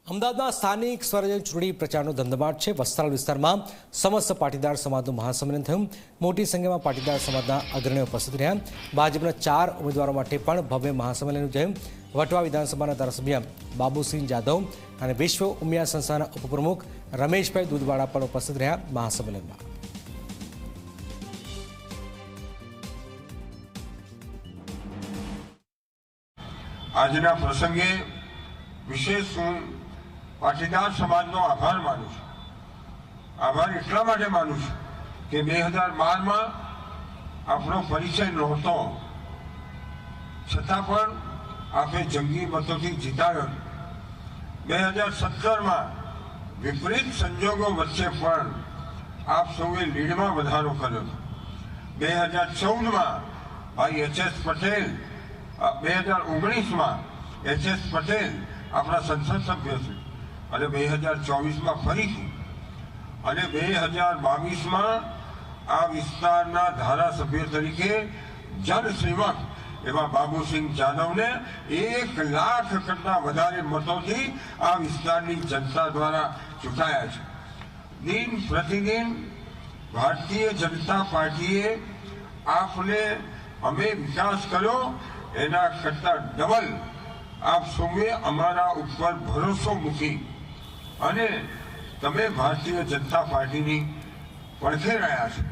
અમદાવાદમાં સ્થાનિક સ્વરાજ્ય ચૂંટણી પ્રચારનો ધમધમાટ છે। વસ્ત્રાલ વિસ્તારમાં સમસ્ત પાટીદાર સમાજનું મહાસંમેલન થયું। મોટી સંખ્યામાં પાટીદાર સમાજના અગ્રણીઓ ઉપસ્થિત રહ્યા। ભાજપના 4 ઉમેદવારો માટે પણ ભવ્ય મહાસંમેલન યોજાયું। વટવા વિધાનસભાના ધારાસભ્ય બાબુસિંહ જાદવ અને વિશ્વ ઉમિયા સંસ્થાના ઉપપ્રમુખ રમેશભાઈ દૂધવાડા પણ ઉપસ્થિત રહ્યા મહાસંમેલનમાં। આજના પ્રસંગે વિશેષ હું પાટીદાર સમાજનો આભાર માનું છું। આભાર એટલા માટે માનું છું કે 2012માં આપણો પરિચય નહોતો, છતાં પણ આપણે જંગી મતોથી જીતાડ્યો। 2017માં વિપરીત સંજોગો વચ્ચે પણ આપ સૌએ લીડમાં વધારો કર્યો। 2014માં ભાઈ HS પટેલ, 2019માં HS પટેલ આપણા સંસદ સભ્ય છે અને 2024માં ફરીથી અને 2022માં આ વિસ્તારના ધારાસભ્ય તરીકે જનસેવક એવા બાબુસિંહ જાદવને 1 લાખ કરતા વધારે મતોથી આ વિસ્તારની જનતા દ્વારા ચૂંટાયા છે। દિન પ્રતિદિન ભારતીય જનતા પાર્ટીએ આપને અમે વિકાસ કર્યો એના કરતા ડબલ આપ સૌએ અમારા ઉપર ભરોસો મૂકી અને તમે ભારતીય જનતા પાર્ટીની પડખે રહ્યા છો।